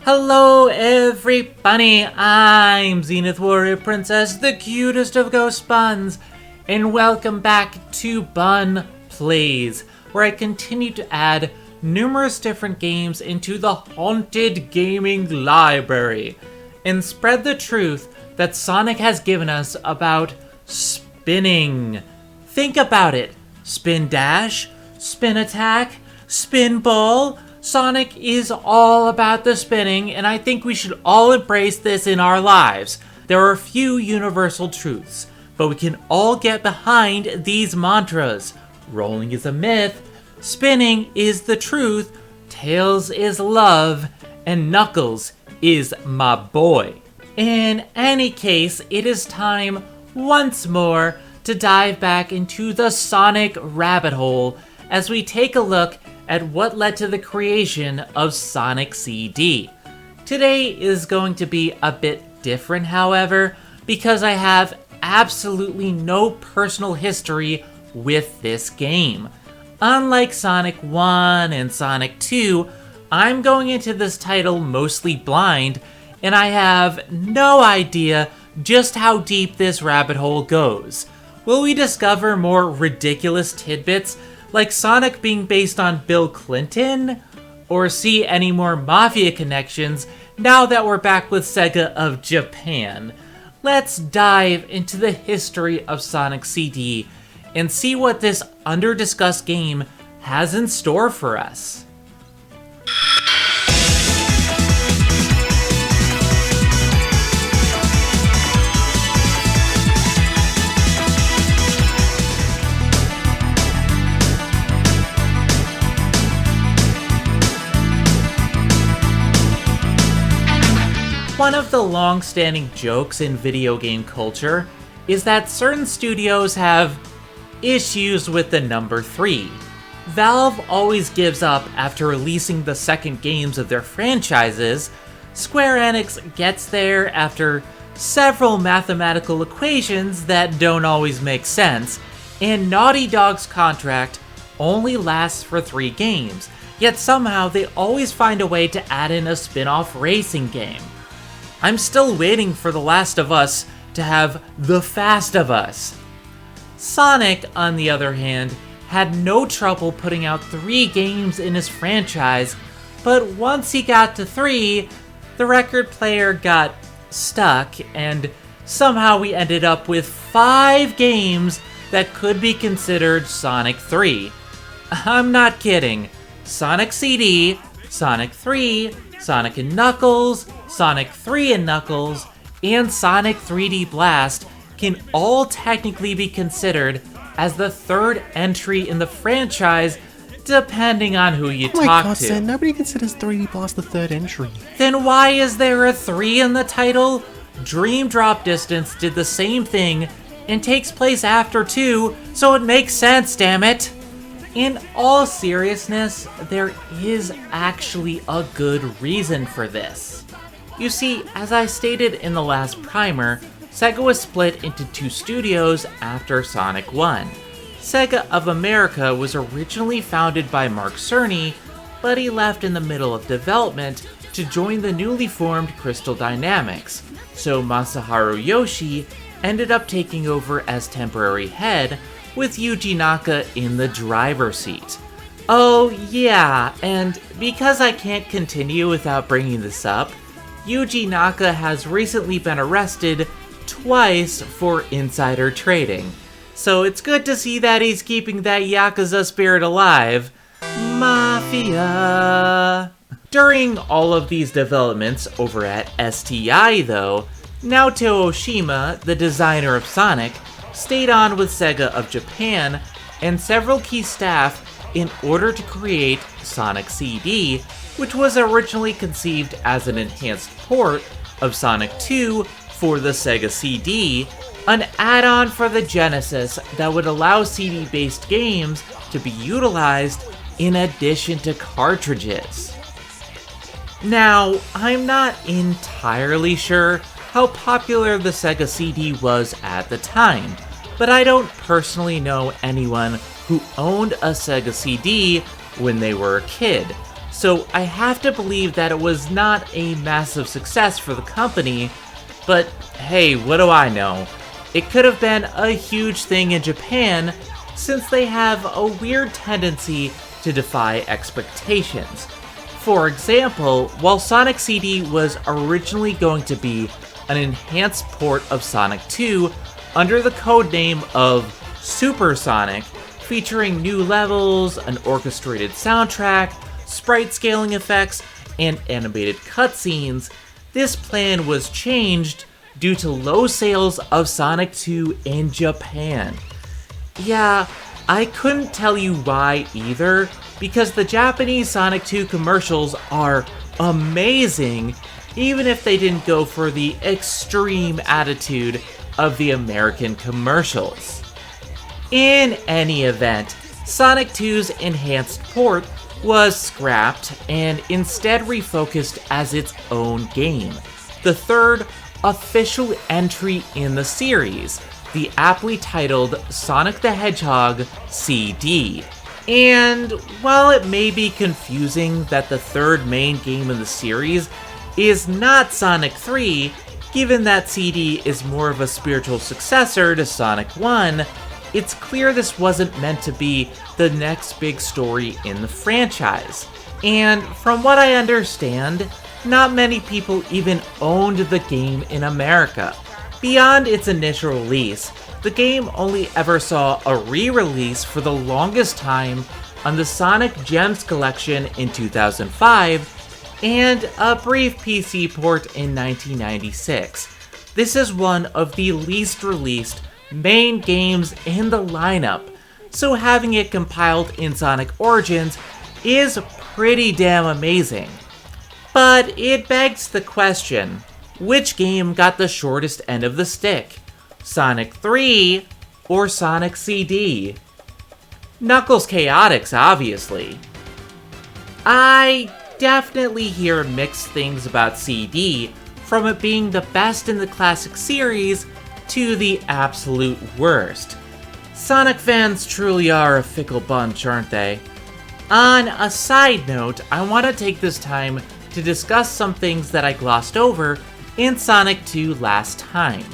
Hello everybody, I'm Zenith Warrior Princess, the cutest of ghost buns, and welcome back to Bun Plays, where I continue to add numerous different games into the haunted gaming library, and spread the truth that Sonic has given us about spinning. Think about it. Spin dash, spin attack, spin ball. Sonic is all about the spinning, and I think we should all embrace this in our lives. There are a few universal truths, but we can all get behind these mantras. Rolling is a myth, spinning is the truth, Tails is love, and Knuckles is my boy. In any case, it is time once more to dive back into the Sonic rabbit hole as we take a look at what led to the creation of Sonic CD. Today is going to be a bit different, however, because I have absolutely no personal history with this game. Unlike Sonic 1 and Sonic 2, I'm going into this title mostly blind, and I have no idea just how deep this rabbit hole goes. Will we discover more ridiculous tidbits like Sonic being based on Bill Clinton? Or see any more mafia connections now that we're back with Sega of Japan? Let's dive into the history of Sonic CD and see what this under-discussed game has in store for us. One of the long-standing jokes in video game culture is that certain studios have issues with the number 3. Valve always gives up after releasing the second games of their franchises. Square Enix gets there after several mathematical equations that don't always make sense, and Naughty Dog's contract only lasts for 3 games, yet somehow they always find a way to add in a spin-off racing game. I'm still waiting for The Last of Us to have The Fast of Us. Sonic, on the other hand, had no trouble putting out 3 games in his franchise, but once he got to 3, the record player got stuck, and somehow we ended up with 5 games that could be considered Sonic 3. I'm not kidding. Sonic CD, Sonic 3, Sonic and Knuckles, Sonic 3 and Knuckles, and Sonic 3D Blast can all technically be considered as the third entry in the franchise, depending on who you talk to. Oh my god, Sen, nobody considers 3D Blast the third entry. Then why is there a 3 in the title? Dream Drop Distance did the same thing and takes place after 2, so it makes sense, damn it. In all seriousness, there is actually a good reason for this. You see, as I stated in the last primer, Sega was split into 2 studios after Sonic 1. Sega of America was originally founded by Mark Cerny, but he left in the middle of development to join the newly formed Crystal Dynamics, so Masaharu Yoshi ended up taking over as temporary head, with Yuji Naka in the driver's seat. Oh yeah, and because I can't continue without bringing this up, Yuji Naka has recently been arrested twice for insider trading. So it's good to see that he's keeping that Yakuza spirit alive. Mafia! During all of these developments over at STI though, Naoto Oshima, the designer of Sonic, stayed on with Sega of Japan and several key staff in order to create Sonic CD, which was originally conceived as an enhanced port of Sonic 2 for the Sega CD, an add-on for the Genesis that would allow CD-based games to be utilized in addition to cartridges. Now, I'm not entirely sure how popular the Sega CD was at the time, but I don't personally know anyone who owned a Sega CD when they were a kid, so I have to believe that it was not a massive success for the company, but hey, what do I know? It could have been a huge thing in Japan, since they have a weird tendency to defy expectations. For example, while Sonic CD was originally going to be an enhanced port of Sonic 2 under the codename of Super Sonic, featuring new levels, an orchestrated soundtrack, sprite scaling effects, and animated cutscenes, this plan was changed due to low sales of Sonic 2 in Japan. Yeah, I couldn't tell you why either, because the Japanese Sonic 2 commercials are amazing, even if they didn't go for the extreme attitude of the American commercials. In any event, Sonic 2's enhanced port was scrapped and instead refocused as its own game, the third official entry in the series, the aptly titled Sonic the Hedgehog CD. And while it may be confusing that the third main game in the series is not Sonic 3, given that CD is more of a spiritual successor to Sonic 1, it's clear this wasn't meant to be the next big story in the franchise. And from what I understand, not many people even owned the game in America. Beyond its initial release, the game only ever saw a re-release for the longest time on the Sonic Gems collection in 2005, and a brief PC port in 1996. This is one of the least released main games in the lineup, so having it compiled in Sonic Origins is pretty damn amazing. But it begs the question, which game got the shortest end of the stick? Sonic 3 or Sonic CD? Knuckles Chaotix, obviously. I definitely hear mixed things about CD, from it being the best in the classic series to the absolute worst. Sonic fans truly are a fickle bunch, aren't they? On a side note, I want to take this time to discuss some things that I glossed over in Sonic 2 last time.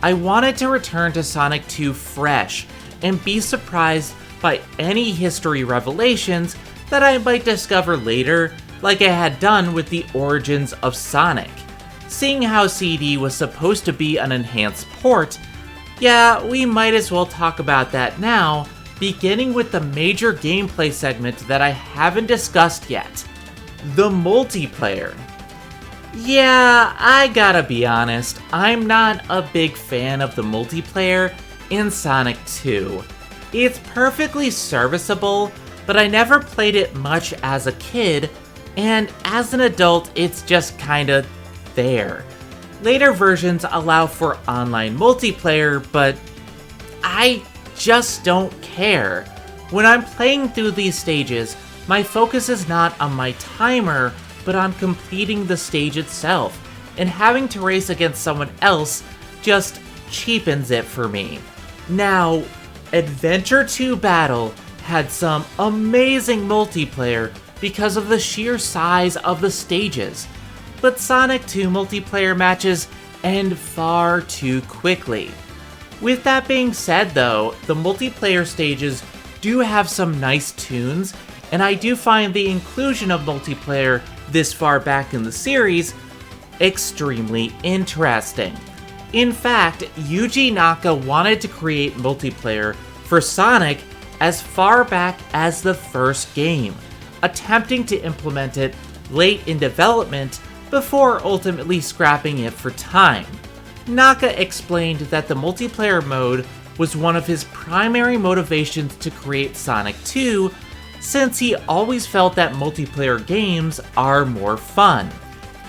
I wanted to return to Sonic 2 fresh and be surprised by any history revelations that I might discover later, like I had done with the origins of Sonic. Seeing how CD was supposed to be an enhanced port, yeah, we might as well talk about that now, beginning with the major gameplay segment that I haven't discussed yet, the multiplayer. Yeah, I gotta be honest, I'm not a big fan of the multiplayer in Sonic 2. It's perfectly serviceable, but I never played it much as a kid, and as an adult, it's just kinda there. Later versions allow for online multiplayer, but I just don't care. When I'm playing through these stages, my focus is not on my timer, but on completing the stage itself, and having to race against someone else just cheapens it for me. Now, Adventure 2 Battle had some amazing multiplayer because of the sheer size of the stages, but Sonic 2 multiplayer matches end far too quickly. With that being said though, the multiplayer stages do have some nice tunes, and I do find the inclusion of multiplayer this far back in the series extremely interesting. In fact, Yuji Naka wanted to create multiplayer for Sonic as far back as the first game, attempting to implement it late in development before ultimately scrapping it for time. Naka explained that the multiplayer mode was one of his primary motivations to create Sonic 2, since he always felt that multiplayer games are more fun.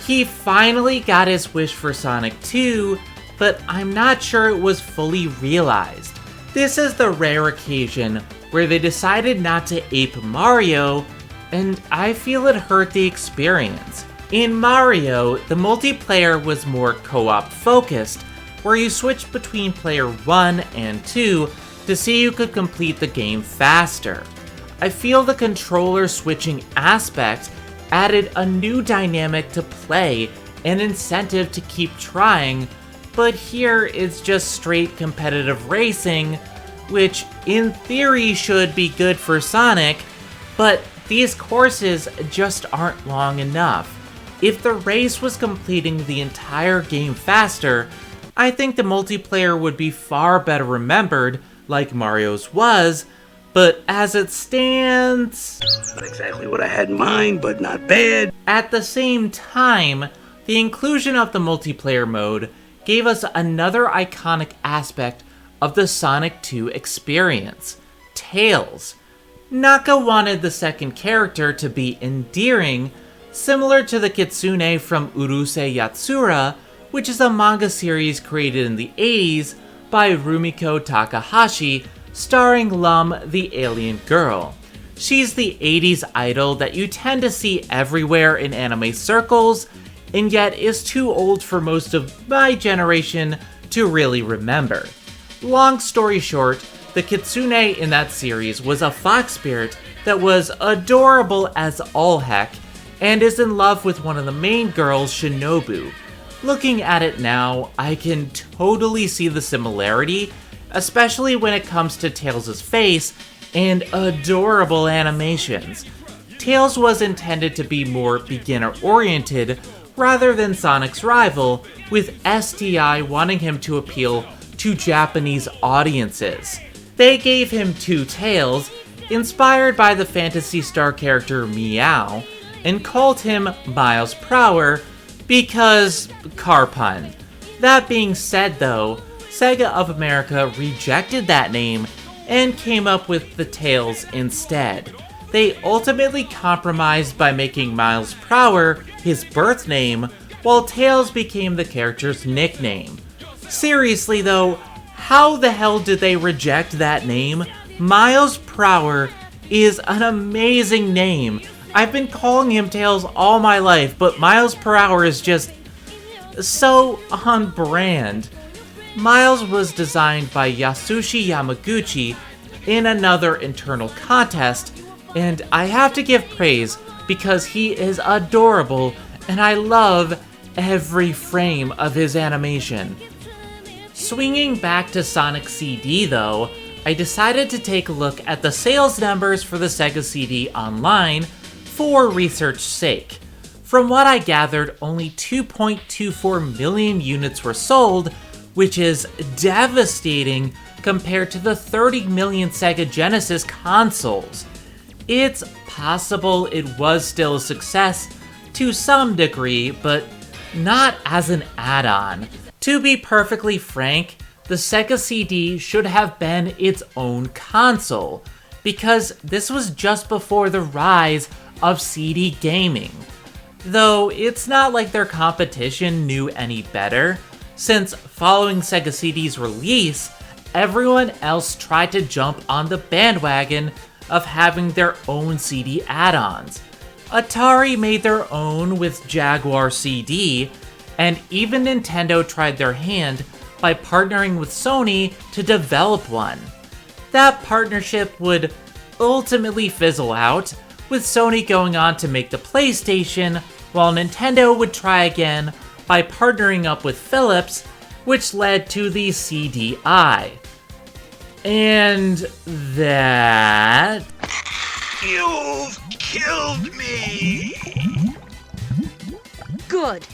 He finally got his wish for Sonic 2, but I'm not sure it was fully realized. This is the rare occasion where they decided not to ape Mario, and I feel it hurt the experience. In Mario, the multiplayer was more co-op focused, where you switched between player 1 and 2 to see who could complete the game faster. I feel the controller switching aspect added a new dynamic to play, an incentive to keep trying, but here it's just straight competitive racing, which in theory should be good for Sonic, but these courses just aren't long enough. If the race was completing the entire game faster, I think the multiplayer would be far better remembered, like Mario's was, but as it stands... Not exactly what I had in mind, but not bad. At the same time, the inclusion of the multiplayer mode gave us another iconic aspect of the Sonic 2 experience, Tails. Naka wanted the second character to be endearing, similar to the Kitsune from Urusei Yatsura, which is a manga series created in the 80s by Rumiko Takahashi, starring Lum the alien girl. She's the 80s idol that you tend to see everywhere in anime circles, and yet is too old for most of my generation to really remember. Long story short, the Kitsune in that series was a fox spirit that was adorable as all heck, and is in love with one of the main girls, Shinobu. Looking at it now, I can totally see the similarity, especially when it comes to Tails' face and adorable animations. Tails was intended to be more beginner-oriented rather than Sonic's rival, with STI wanting him to appeal to Japanese audiences. They gave him two tails, inspired by the Phantasy Star character Meow, and called him Miles Prower because car pun. That being said though, Sega of America rejected that name and came up with the Tails instead. They ultimately compromised by making Miles Prower his birth name, while Tails became the character's nickname. Seriously though, how the hell did they reject that name? Miles Prower is an amazing name. I've been calling him Tails all my life, but Miles Prower is just so on brand. Miles was designed by Yasushi Yamaguchi in another internal contest, and I have to give praise because he is adorable and I love every frame of his animation. Swinging back to Sonic CD though, I decided to take a look at the sales numbers for the Sega CD online for research's sake. From what I gathered, only 2.24 million units were sold, which is devastating compared to the 30 million Sega Genesis consoles. It's possible it was still a success to some degree, but not as an add-on. To be perfectly frank, the Sega CD should have been its own console, because this was just before the rise of CD gaming. Though it's not like their competition knew any better, since following Sega CD's release, everyone else tried to jump on the bandwagon of having their own CD add-ons. Atari made their own with Jaguar CD, and even Nintendo tried their hand by partnering with Sony to develop one. That partnership would ultimately fizzle out, with Sony going on to make the PlayStation, while Nintendo would try again by partnering up with Philips, which led to the CDI. And that... You've killed me! Good.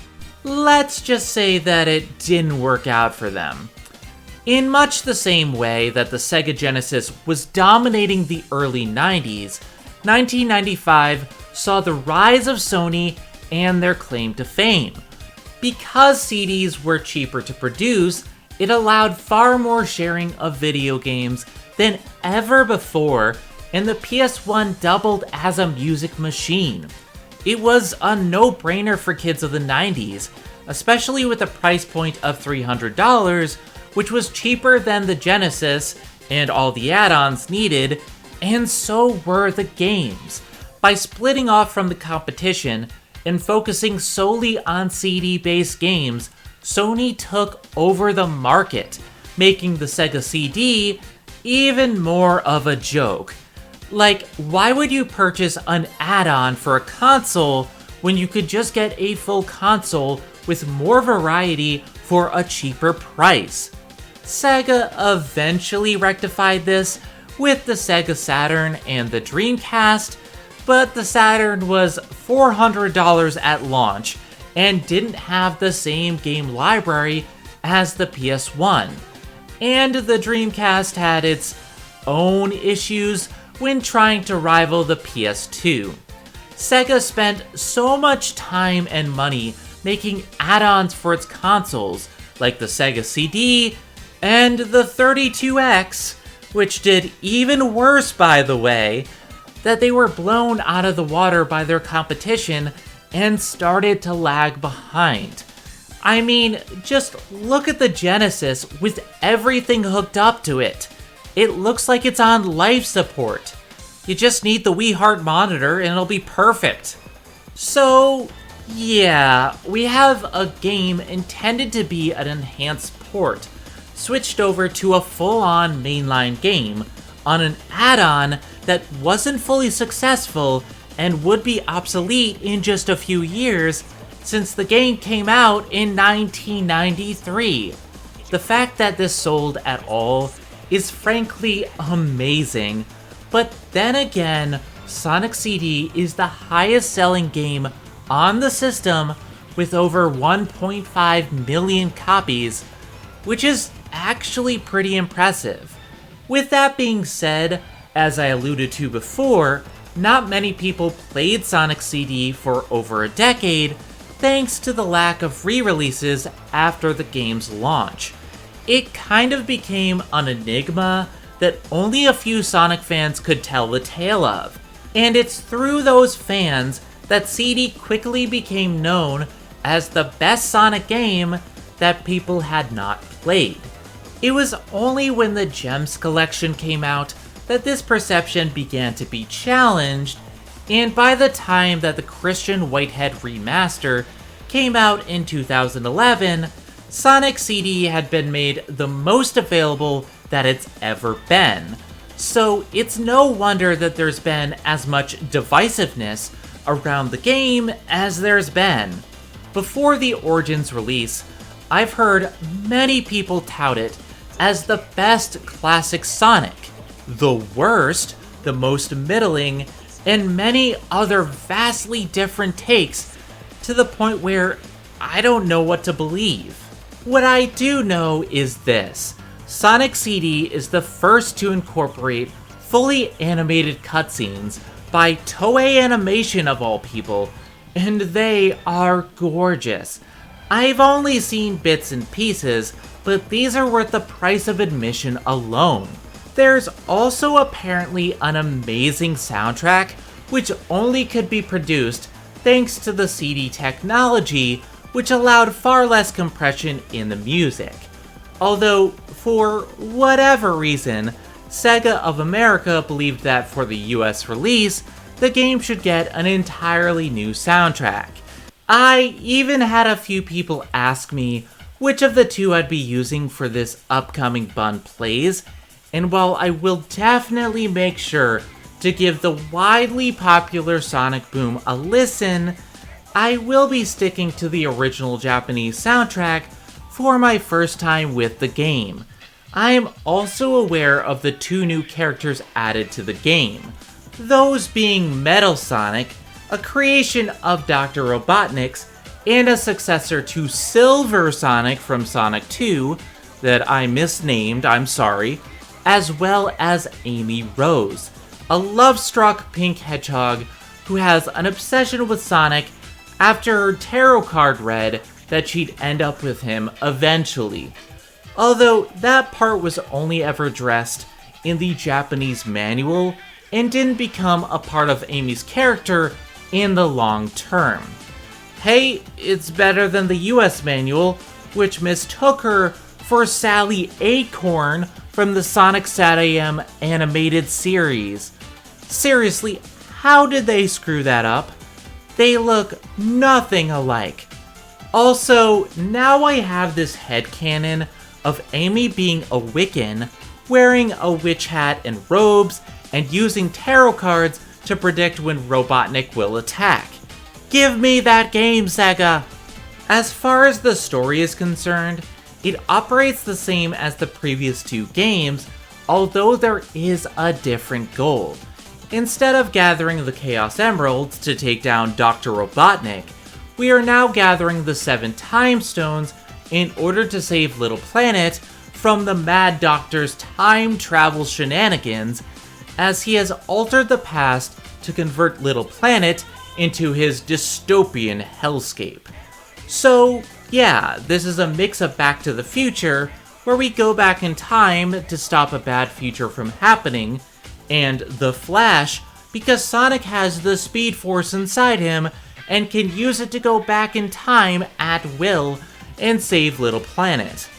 Let's just say that it didn't work out for them. In much the same way that the Sega Genesis was dominating the early 90s, 1995 saw the rise of Sony and their claim to fame. Because CDs were cheaper to produce, it allowed far more sharing of video games than ever before, and the PS1 doubled as a music machine. It was a no-brainer for kids of the 90s, especially with a price point of $300, which was cheaper than the Genesis and all the add-ons needed, and so were the games. By splitting off from the competition and focusing solely on CD-based games, Sony took over the market, making the Sega CD even more of a joke. Like, why would you purchase an add-on for a console when you could just get a full console with more variety for a cheaper price? Sega eventually rectified this with the Sega Saturn and the Dreamcast, but the Saturn was $400 at launch and didn't have the same game library as the PS1. And the Dreamcast had its own issues when trying to rival the PS2. Sega spent so much time and money making add-ons for its consoles, like the Sega CD and the 32X, which did even worse by the way, that they were blown out of the water by their competition and started to lag behind. I mean, just look at the Genesis with everything hooked up to it. It looks like it's on life support. You just need the Wii Heart monitor and it'll be perfect. So, yeah, we have a game intended to be an enhanced port, switched over to a full-on mainline game on an add-on that wasn't fully successful and would be obsolete in just a few years since the game came out in 1993. The fact that this sold at all is frankly amazing, but then again, Sonic CD is the highest selling game on the system with over 1.5 million copies, which is actually pretty impressive. With that being said, as I alluded to before, not many people played Sonic CD for over a decade thanks to the lack of re-releases after the game's launch. It kind of became an enigma that only a few Sonic fans could tell the tale of, and it's through those fans that CD quickly became known as the best Sonic game that people had not played. It was only when the Gems collection came out that this perception began to be challenged, and by the time that the Christian Whitehead remaster came out in 2011, Sonic CD had been made the most available that it's ever been. So it's no wonder that there's been as much divisiveness around the game as there's been. Before the Origins release, I've heard many people tout it as the best classic Sonic, the worst, the most middling, and many other vastly different takes to the point where I don't know what to believe. What I do know is this: Sonic CD is the first to incorporate fully animated cutscenes by Toei Animation of all people, and they are gorgeous. I've only seen bits and pieces, but these are worth the price of admission alone. There's also apparently an amazing soundtrack, which only could be produced thanks to the CD technology, which allowed far less compression in the music. Although, for whatever reason, Sega of America believed that for the US release, the game should get an entirely new soundtrack. I even had a few people ask me which of the two I'd be using for this upcoming Bun Plays, and while I will definitely make sure to give the widely popular Sonic Boom a listen, I will be sticking to the original Japanese soundtrack for my first time with the game. I am also aware of the two new characters added to the game, those being Metal Sonic, a creation of Dr. Robotnik's, and a successor to Silver Sonic from Sonic 2, that I misnamed, I'm sorry, as well as Amy Rose, a love-struck pink hedgehog who has an obsession with Sonic after her tarot card read that she'd end up with him eventually. Although that part was only ever addressed in the Japanese manual and didn't become a part of Amy's character in the long term. Hey, it's better than the US manual, which mistook her for Sally Acorn from the Sonic SatAM animated series. Seriously, how did they screw that up? They look nothing alike. Also, now I have this headcanon of Amy being a Wiccan, wearing a witch hat and robes, and using tarot cards to predict when Robotnik will attack. Give me that game, Sega! As far as the story is concerned, it operates the same as the previous two games, although there is a different goal. Instead of gathering the Chaos Emeralds to take down Dr. Robotnik, we are now gathering the 7 Time Stones in order to save Little Planet from the Mad Doctor's time travel shenanigans, as he has altered the past to convert Little Planet into his dystopian hellscape. So, yeah, this is a mix of Back to the Future, where we go back in time to stop a bad future from happening, and The Flash, because Sonic has the Speed Force inside him and can use it to go back in time at will and save Little Planet.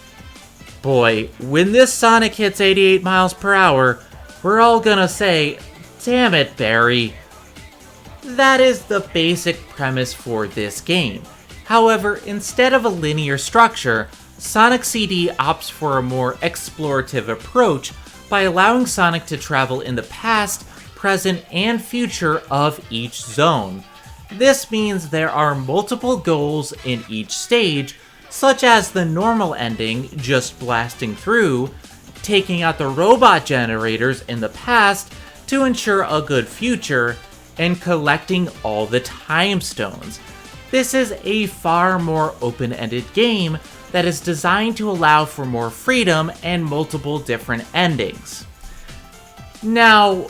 Boy, when this Sonic hits 88 miles per hour, we're all gonna say, "Damn it, Barry." That is the basic premise for this game. However, instead of a linear structure, Sonic CD opts for a more explorative approach by allowing Sonic to travel in the past, present, and future of each zone. This means there are multiple goals in each stage, such as the normal ending, just blasting through, taking out the robot generators in the past to ensure a good future, and collecting all the Time Stones. This is a far more open-ended game that is designed to allow for more freedom and multiple different endings. Now,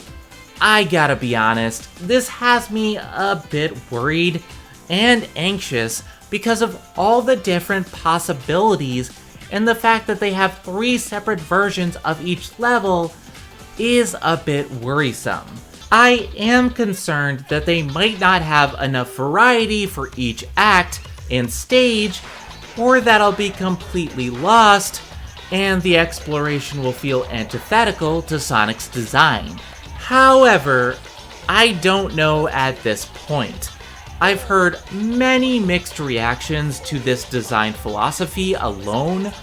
I gotta be honest, this has me a bit worried and anxious because of all the different possibilities, and the fact that they have 3 separate versions of each level is a bit worrisome. I am concerned that they might not have enough variety for each act and stage, or that I'll be completely lost, and the exploration will feel antithetical to Sonic's design. However, I don't know at this point. I've heard many mixed reactions to this design philosophy alone,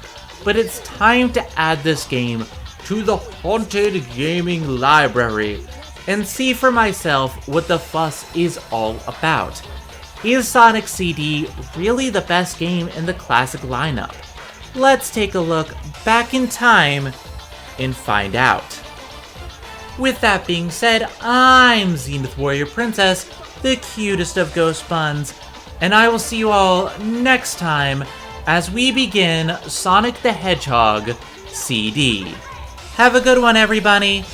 but it's time to add this game to the Haunted Gaming Library and see for myself what the fuss is all about. Is Sonic CD really the best game in the classic lineup? Let's take a look back in time and find out. With that being said, I'm Zenith Warrior Princess, the cutest of ghost buns, and I will see you all next time as we begin Sonic the Hedgehog CD. Have a good one, everybody!